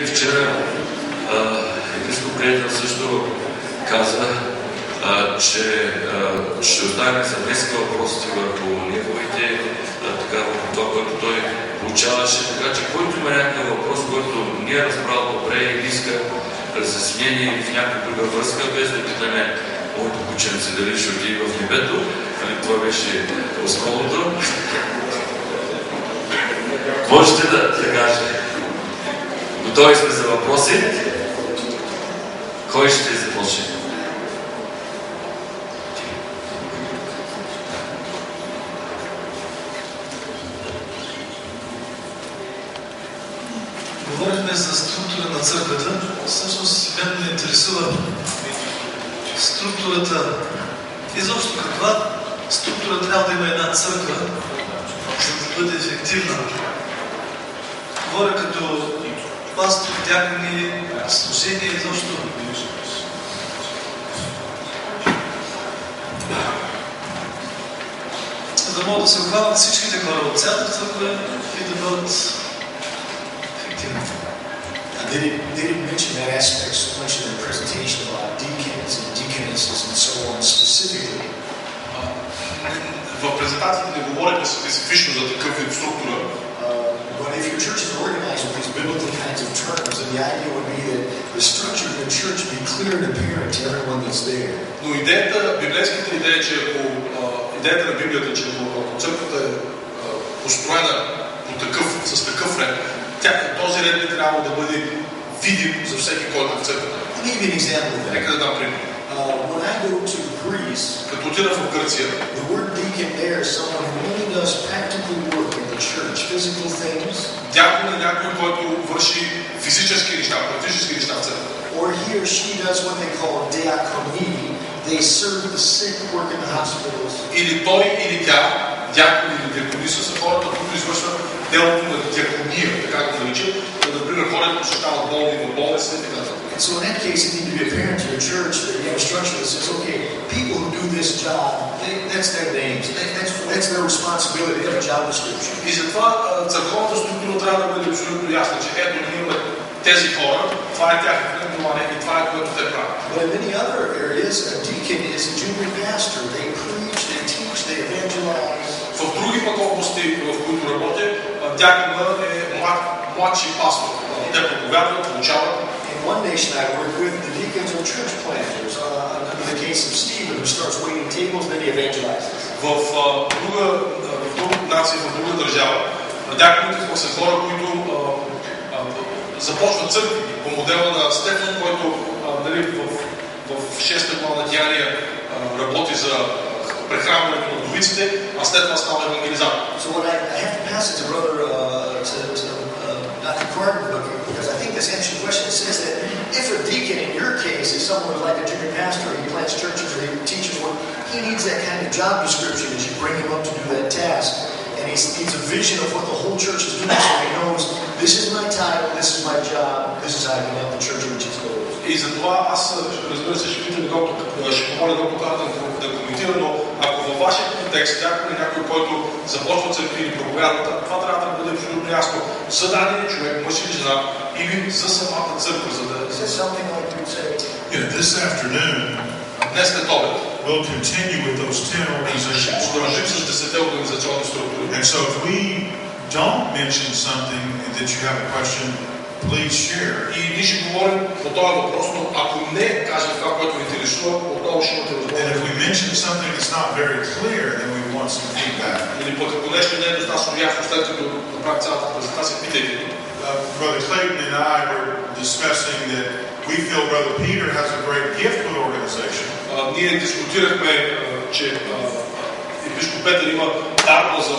Вчера епископ приятел също каза, че ще оставим за днеска въпросите върху неговите, върху това, което той получаваше. Така че който има някакъв въпрос, който не е разбрал добре или иска разяснение или в някаква друга връзка, без да питаме моето кученце дали ще отиде в небето, това беше основното. Можете да кажете. Готови сме за въпроси. Кой ще започне? Говорихме за структура на църквата. Всъщност мен ме интересува структурата. Изобщо каква структура трябва да има една църква, за да бъде ефективна. Говоря като пастор, дякони, служение, изобщо. За да могат да се обхванат всичките хора от цялата църква и да бъдат ефективни. They didn't mention that aspect so much in the presentation about deacons and deaconesses and so on specifically. В презентацията не говорите специфично за такъв вид структура. But if your church is organized with these biblical kinds of terms, then the idea would be that the structure of the church be clear and apparent to everyone that's there. Но библейската идея, че идеята на Библията, че ако църквата е построена с такъв ред, този ред би трябвало да бъде видим за всеки, който е в църквата. Let me give you an example of that. Нека да дам пример. When I go to Greece, като отида в Гърция, the word deacon there is someone who really does practical work in the church, physical things. Дякон е някой, който върши физически неща, практически неща в църквата. Or he or she does what they call diaconia. They serve the sick, work in the hospitals. Или той, или тя, дякон или диакониса са хората, които извършват делото на диакония, така го наричат, например, хората посещават болни в болница и така нататък. And so in that case, it needs to be apparent to your church that you have a structure that says, okay, people who do this job, that's their names, that's their responsibility, they have a job description. И затова църковната структура трябва да бъде абсолютно ясна, че ето ние имаме тези хора, това е тяхното наименование и това е което те правят. But in many other areas, a deacon is a junior pastor. They preach, they teach, they evangelize. В други пък области, в които работя, дякона е младши пастор. Те проповядват, получават. In one nation I work with, the deacons are church planters. In the case of Stephen, who starts waiting tables, then he evangelizes. В друга нация, в друга държава, дяконите са хора, които започват църкви по модела на Стефан, който в 6-та глава на Деяния работи за прехранването на вдовиците, а след това става евангелизатор. So when I have to pass it to brother Dr. Carter, because I think this answers your question, it says that if a deacon in your case is someone like a junior pastor, he plants churches or he teaches work, he needs that kind of job description as you bring him up to do that task. And he needs a vision of what the whole church is doing, so he knows this is my title, this is my job, this is how I can help the church reach its goals. И затова аз, разбира се, ще помоля доктор Картен да коментира, но ако във вашия контекст някой, който започва църкви или проповядва, това трябва да бъде абсолютно ясно за даден човек, мъж или жена, или за самата църква, за да... This afternoon, днес след обед, we'll continue with those 10 organizations. Продължим с 10 организационни структури. And so if we don't mention something that you have a question, please share. И ние ще говорим по този въпрос, но ако не кажем това, което ви интересува, отново ще имате възможност. And if we mention something that's not very clear, then we want some feedback. Или пък ако нещо не е достатъчно ясно, след като направим цялата презентация, питайте ни. Brother Clayton and I were discussing that we feel Brother Peter has a great gift with organization. Ние дискутирахме, че епископ Петър има дарба за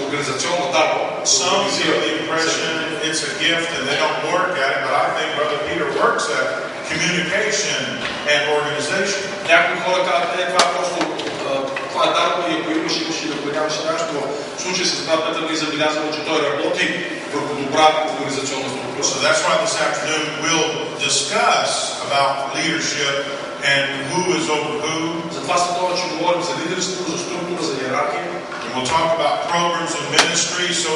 организационна дарба. Some feel the impression it's a gift and they don't work at it, but I think Brother Peter works at communication and organization. Някои хора казват, това е просто това е дарба и ако имаш да предаваш нещо, в случай с брат Петър ние забелязваме, че той работи върху добра организационна структура. So that's why this afternoon we'll discuss about leadership and who is over who. Затова следва, че говорим за лидерство, за структура, за иерархия. And we'll talk about programs and ministry, so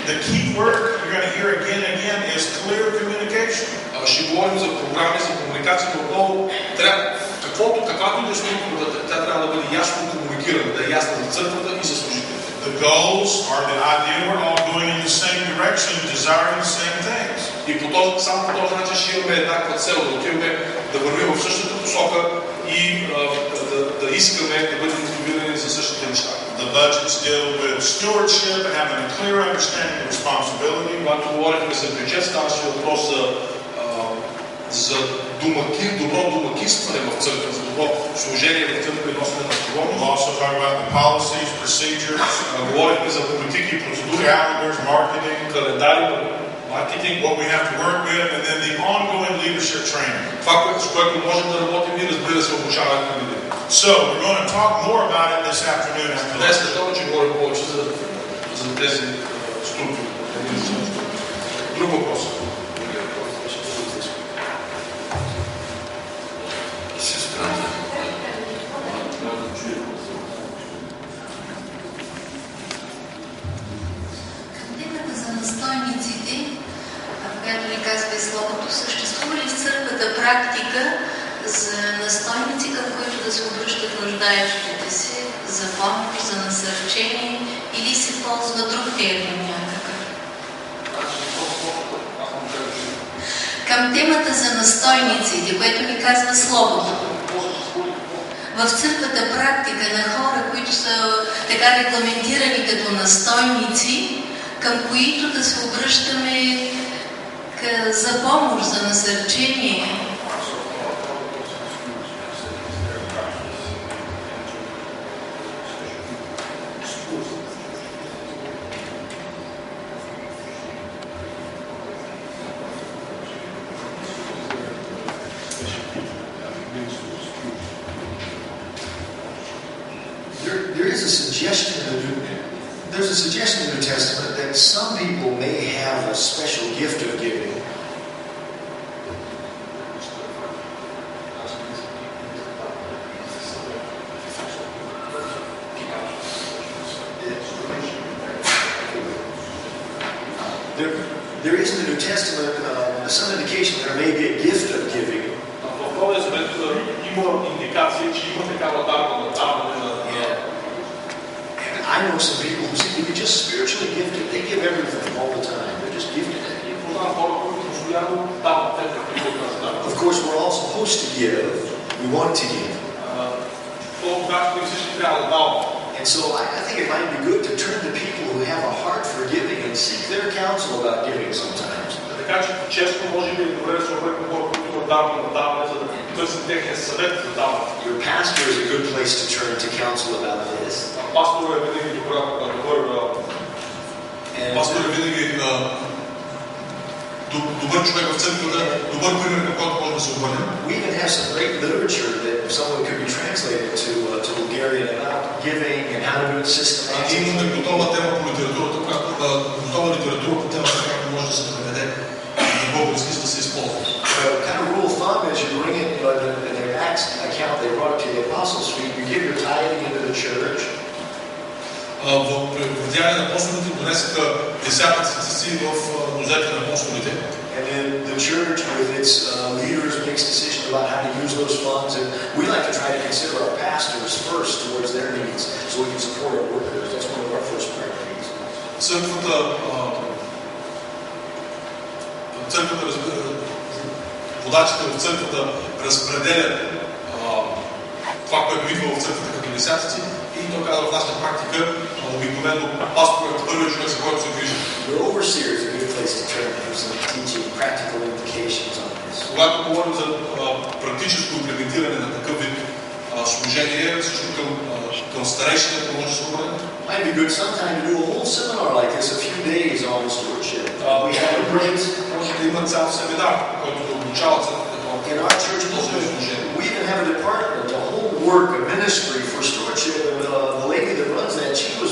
the key word you're going to hear again and again is clear communication. Ще говорим за програми, за комуникация, но отново трябва, каквато и да е структурата, тя трябва да бъде ясно комуникирана, да е ясна за църквата и за служителите. The goals are the idea we're all going in the same direction, desiring the same things. И само по този начин ще имаме еднаква цел, да отиваме да вървим в същата посока и да искаме да бъдем мотивирани за същите неща. The budgets deal with stewardship and having a clear understanding of responsibility. Когато говорихме за бюджет, ставаше въпрос за добро домакинстване в църква, за добро служение в църква и носене на отговорност. We'll also talk about the policies, procedures, Говорихме за политики и процедури, calendars, marketing, календари, маркетинг, what we have to work with, and then the ongoing leadership training. това, с което можем да работим и, разбира се, обучаването на лидери. So we're going to talk more about it this afternoon. Днес следваме, че говорим повече за тези структури. Друг въпрос. Темата за настойниците, както ни казва и словото, съществува ли в църквата практика за настойници, към които да се обръщат нуждаещите се, за помощ, за насърчение, или се ползва друг термин някакъв? Към темата за настойниците, което ни казва словото. В църквата практика на хора, които са така регламентирани като настойници, към които да се обръщаме за помощ, за насърчение. There's a suggestion in the New Testament that some people may have a special gift of giving. There is in the New Testament some indication there may be a gift of giving. В Новия Завет има индикация, че има такава даване на. I know some people who seem to be just spiritually gifted. They give everything all the time. They're just gifted at it. Of course, we're all supposed to give. We want to give. And so I think it might be good to turn to people who have a heart for giving and seek their counsel about giving sometimes. Your pastor is a good place to turn to counsel about this. Пастор е винаги добър човек в църквата, добър пример, към който може да се обърнем. We even have some great literature that someone could be translated to Bulgarian about giving and how to do it systematically. Имаме готова тема по литературата, готова литература по темата, която може да се преведе на български, за да се използва. Kind of rule of thumb is you bring it in their Acts account, they brought it to the Apostles' feet, you give your tithing into the church. В Деяния на апостолите донесаха десятъците си в нозете на апостолите. And then the church with its leaders makes decisions about how to use those funds. And we like to try to consider our pastors first towards their needs so we can support our workers. That's one of our first priorities. Водачите в църквата разпределят това, което идва в църквата като десятъци. И то казва в нашата практика, обикновено пасторът е първият човек, за който се грижи. Когато говорим за практическо имплементиране на такъв вид служение, също към старейшината може да се обърне. Might be good sometime to do a whole seminar like this, a few days on stewardship. Може да има цял семинар, който да обучава църквата. In our church, we even have a department, a whole work, a ministry for stewardship. And the lady that runs that, she was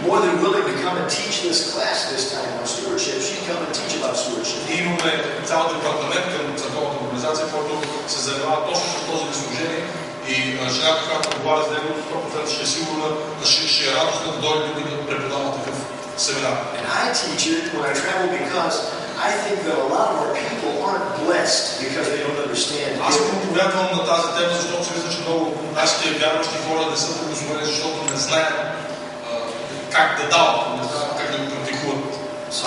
more than willing to come and teach this class this time on stewardship. She'd come and teach about stewardship. Имаме цял департамент към църковната организация, който се занимава точно с този служение. И жената, която отговаря с него, 100% ще е сигурна, ще е радостна да дойде да преподава такъв семинар. And I teach it when I travel because I think that a lot of our people aren't blessed because they don't understand. Аз проповядвам на тази тема, защото си мисля, че много нашите вярващи хора не са благословени, защото не знаят как да дават, не знаят как да го практикуват. So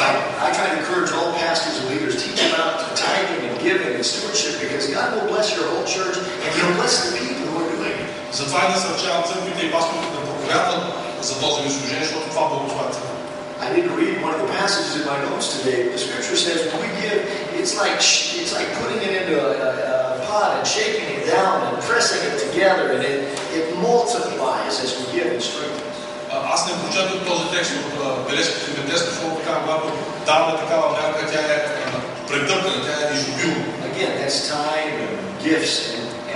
I try to encourage all pastors and leaders, teach them about tithing and giving and stewardship, because God will bless your whole church and He'll bless the people who are doing it. Затова и насърчавам църквите и пасторите да проповядват за този вид служение, защото това благославя църква. I didn't read one of the passages in my notes today. The scripture says when we give, it's like putting it into a pot and shaking it down and pressing it together, and it multiplies as we give and strengthens. Аз не прочетох този текст от бележките ми днес, защото така, когато даваме такава мярка, тя е претъпкана, тя е изобилна. Again, that's time and gifts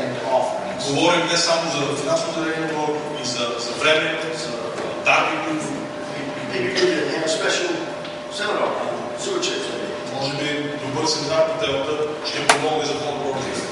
and offerings. Говорим не само за финансово дарение, но и за време, за дарби, които maybe we could have a special seminar on stewardship. Може би добър семинар по темата ще помогне за по-добро развитие.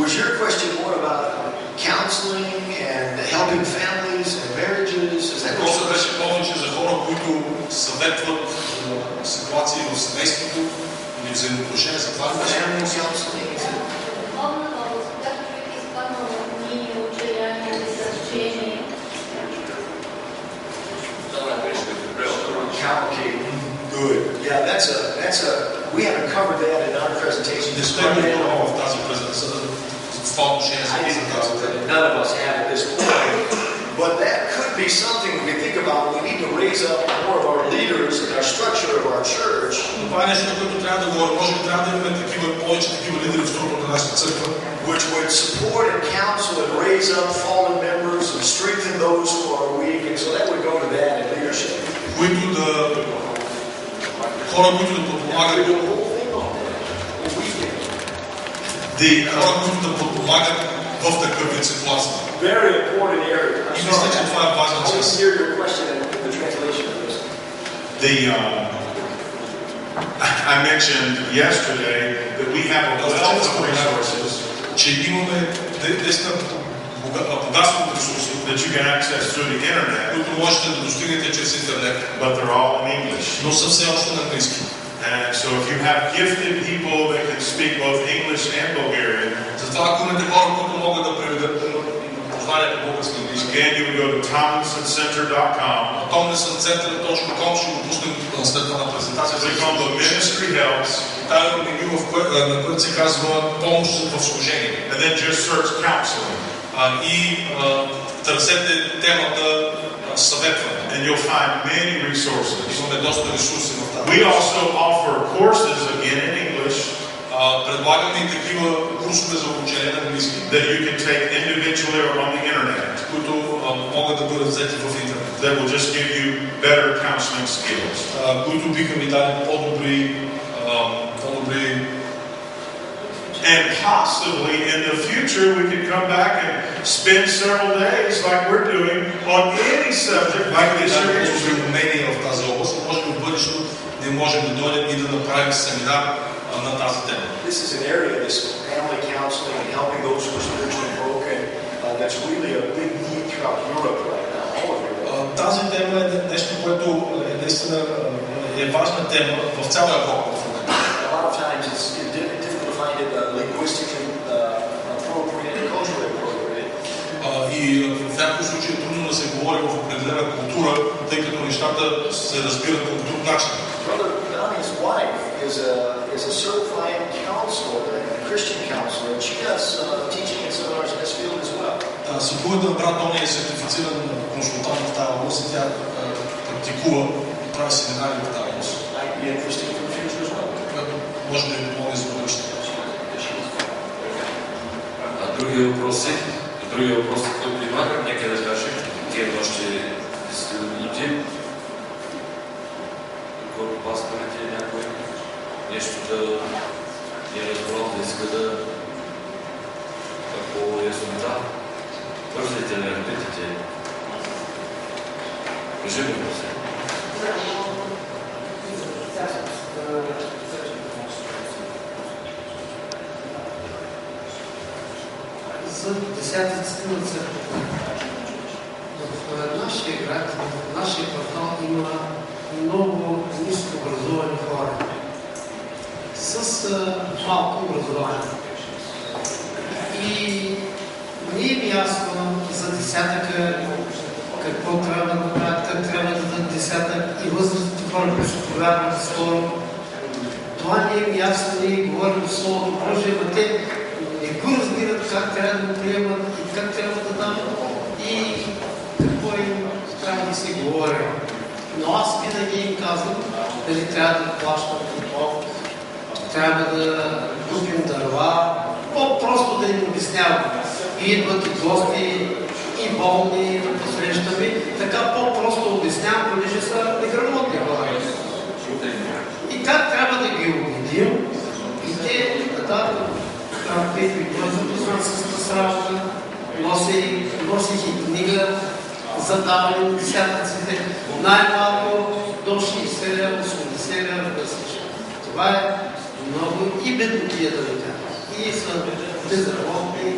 Was your question more about counseling and helping families and marriages? Is that въпросът беше повече за хора, които съветват ситуации в семейството или взаимоотношения за това ли беше? Good. Yeah, we haven't covered that in our presentation. None of us have at this point. But that could be something we can think about. We need to raise up more of our leaders in our structure of our church. Which would support and counsel and raise up fallen members and strengthen those who are weak. And so that would go to that in leadership. Хора, които да подпомагат в такъв вид ситуация. И мисля, че това е важна част. I mentioned yesterday that we have a wealth of resources, че имаме богатство от ресурси, that you can access through the internet, които можете да достигнете чрез интернет, but they're all in English. но са все още на английски. And so if you have gifted people that can speak both English and Bulgarian, затова ако имате хора, които могат да преведат познанието български английски, again you would go to tomlinsoncenter.com. tomlinsoncenter.com ще го пуснем след това на презентацията. Click on the ministry helps. Там е меню, на което се казва помощ в служение. And then just search counseling. И търсете темата съветване. And you'll find many resources. Имаме доста ресурси в тази. We also offer courses again in English. Предлагаме и такива курсове за обучение на английски, that you can take individually or on the internet, които могат да бъдат взети в интернет. That will just give you better counseling skills. Които биха ми дали по-добри And possibly in the future we could come back and spend several days like we're doing on any subject like this you're interested in. Умения в тази област, може би в бъдещето ние можем да дойдем и да направим семинар на тази тема. This is an area, this family counseling and helping those who are spiritually broken, that's really a big need throughout Europe right now, all of Europe. Тази тема е нещо, което наистина е важна тема в цяла Европа в момента. A lot of times it's difficult to find it linguistically appropriate and culturally appropriate. И в някакъв случай е трудно да се говори в определена култура, тъй като нещата се разбират по друг начин. Brother Donnie's wife is a certified counselor, a Christian counselor, and she does teaching and seminars in this field as well. Съпругата на брат Дони е сертифициран консултант в тази област и тя практикува, прави семинари в тази област. Might be interesting for the future as well. Което може да ви помогне за бъдещето. Други въпроси? Другия въпрос, който има, нека да кажем, тия още 10 минути. Колко пасторите е някой нещо да е разбрал, да иска да по яснота. Бързайте да репетите. Кажи ми се. За 10-ците на църквата. В нашия град, в нашия квартал има много ниско образовани хора с малко образование. И не е ясно за десятъка какво трябва да правят, как трябва да дадат десятък и възрастните хора, които повярват скоро. Това не е ясно, ние говорим Словото Божие, но те не го разбират как трябва да го приемат и как трябва да дават и какво им трябва да си говорим. Но аз винаги им казвам, дали трябва да плащат какво, трябва да купим дърва, по-просто да им обяснявам. И идват и гости, и болни да посрещаме, така по-просто обяснявам, понеже са неграмотни хора. И как трябва да ги убедим, и те те идват запознат с работа, носих и книга за даване на десятъците, най-малко до 60 лева, 80 лева да слуша. Това е много и беднотия да ви кажа. И са безработни.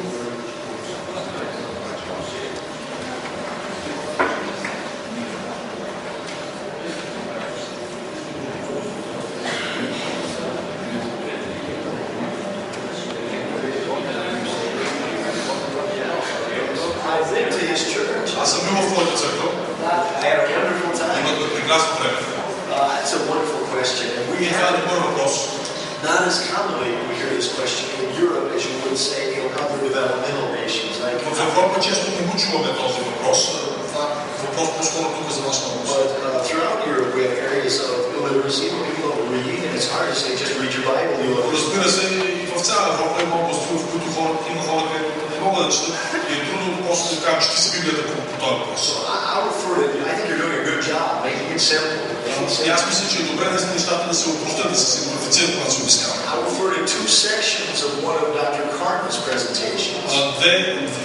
Аз съм бил в твоята църква. Имахме прекрасно време. That's a wonderful question. И това е добър въпрос. Not as commonly we hear this question in Europe as you would say in other developmental nations. В Европа често не го чуваме този въпрос. Това е въпрос по-скоро тук за нас на въпрос. But throughout Europe we have areas of illiteracy where people don't read, and it's hard to say just read your Bible. Разбира се, и в цяла Европа има области, в които има хора, които не могат да четат и е трудно просто да кажем, че ти си Библията по този въпрос. I think you're doing a good job making it simple. И аз мисля, че е добре нещата да се опростят, да се симплифицират, когато се обясняват. I will refer to two sections of one of Dr. Carden's presentations.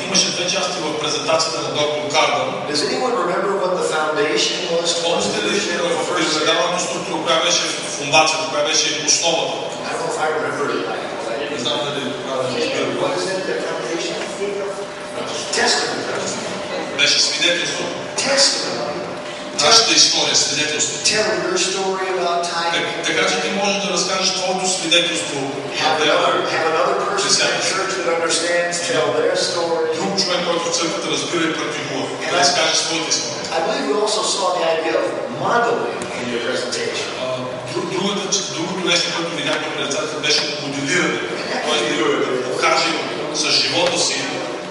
Имаше две части в презентацията на доктор Кардън. Does anyone remember what the foundation was? Помните ли в предаването структура, коя беше фундацията, коя беше основата? I don't know if I remember it. Не знам дали разбирам. What is it, the foundation? Testament. Беше свидетелство. Testimony. Нашата история, свидетелство. Tell your story about time. Така че ти можеш да разкажеш твоето свидетелство. Have another person in the church that understands, tell their story. Друг човек, който в църквата разбира и практикува, да разкаже своята история. I believe we also saw the idea of modeling in your presentation. Другото нещо, което видяхме в презентацията, беше моделиране. Тоест да покажем с живота си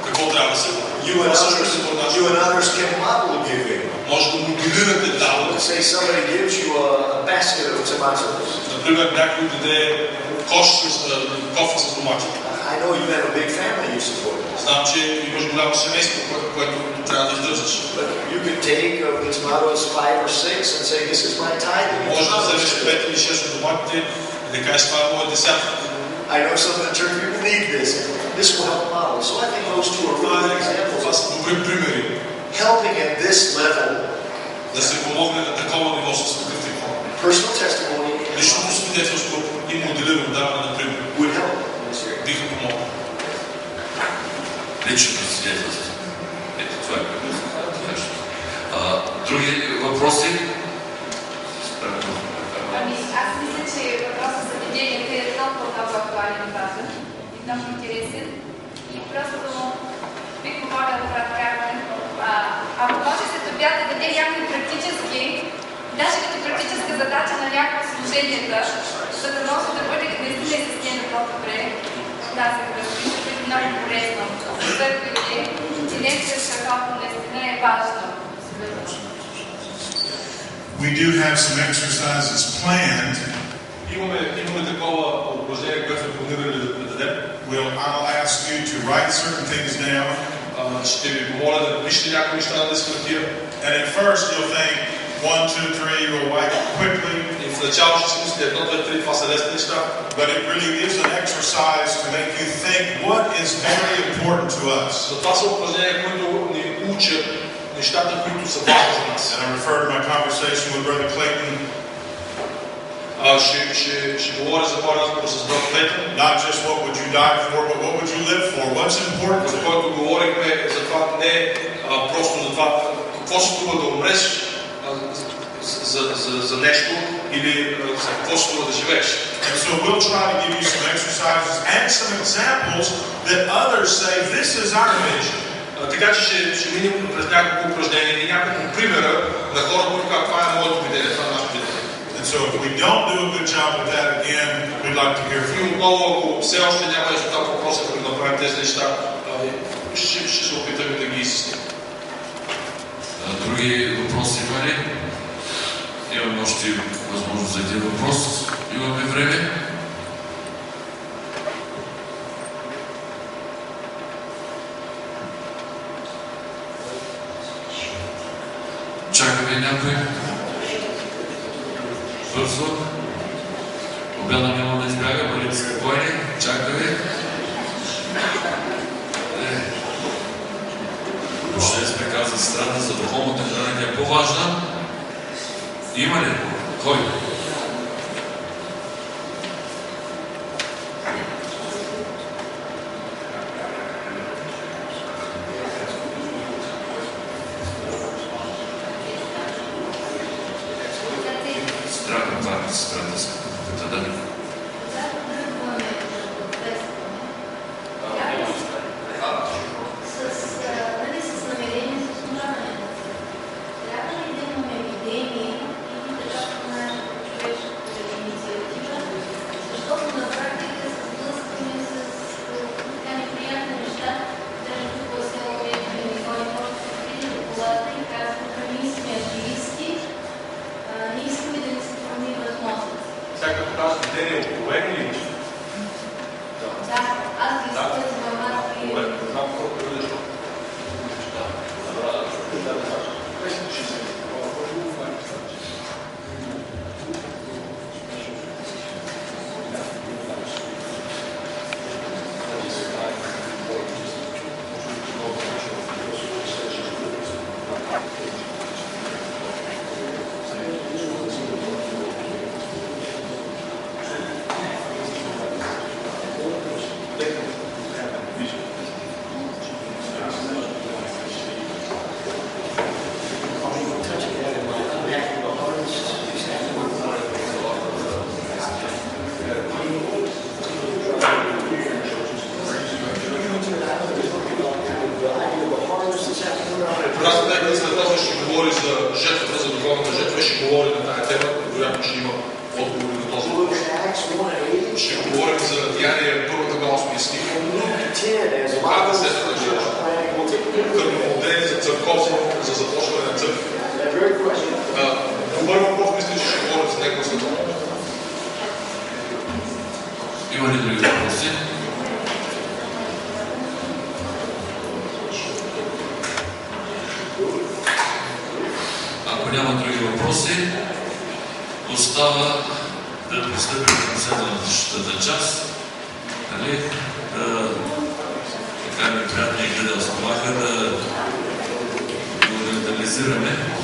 какво трябва да се прави. You and others can model giving. Може да моделирате даване. Say somebody gives you a basket of tomatoes. Например, някой даде кофа с домати. I know you have a big family you support. Знам, че имаш голямо семейство, което трябва да издържаш. But you could take the tomatoes 5 or 6 and say, this is my tithe. Може да вземеш 5 или 6 от доматите и да кажеш, това е моят десятък. I know some of the church people need this. This will help model. So I think those two are really good examples. Това са добри примери. Helping at this level. Да се помогне на такова ниво с такъв хора. Personal testimony. Личното свидетелство и моделирано даване на пример. Would help. Биха помогнали. Личното свидетелство. Ето това е което. Други въпроси? Аз мисля, че въпросът за видението е много актуален и важен, и много интересен. И просто бих помогнала да правя. Ако може се добя да даде някакви практически, даже като практическа задача на някои служенията, за да може да бъде наистина изяснено по-добре, тази практика, което много полезно за църквите, че нещо каквото наистина е важно. We do have some exercises planned. Имаме такова упражнение, което сме планирали да дадем. I'll ask you to write certain things down. ще ви помоля да напишете някои неща на дискусия. And at first you'll think 1, 2, 3, you'll wipe it quickly. И в началото ще си мислите 1, 2, 3, това са лесни неща. But it really is an exercise to make you think what is very important to us. Но това са упражнения, които ни учат нещата, които са важни за нас. And I refer to my conversation with Brother Clayton. Ще говоря за този разговор с брат Клейтън. Not just what would you die for, but what would you live for? What's important? За който говорихме за това не просто за това какво се струва да умреш за нещо или за какво се струва да живееш. And so we'll try to give you some exercises and some examples that others say this is our vision. Така че ще минем през няколко упражнения и няколко примера на хора, които казват това е моето видение, това е нашето видение. And so if we don't do a good job with that again, we'd like to hear from you. Отново, ако все още няма резултат по въпроса, като да направим тези неща, ще се опитаме да ги изясним. Други въпроси има ли? Имаме още възможност за един въпрос. Имаме време. Чакаме някой. Бързо. Обяда няма да избяга, бъдете спокойни. Чакаме. Ще сме казали страна за духовната храна е по-важна. Има ли? Кой? Страна, това страна с да. Има ли други въпроси? Ако няма други въпроси, остава да пристъпим към следващата част. Нали? Така ми приятно и гледал стомаха да го детализираме.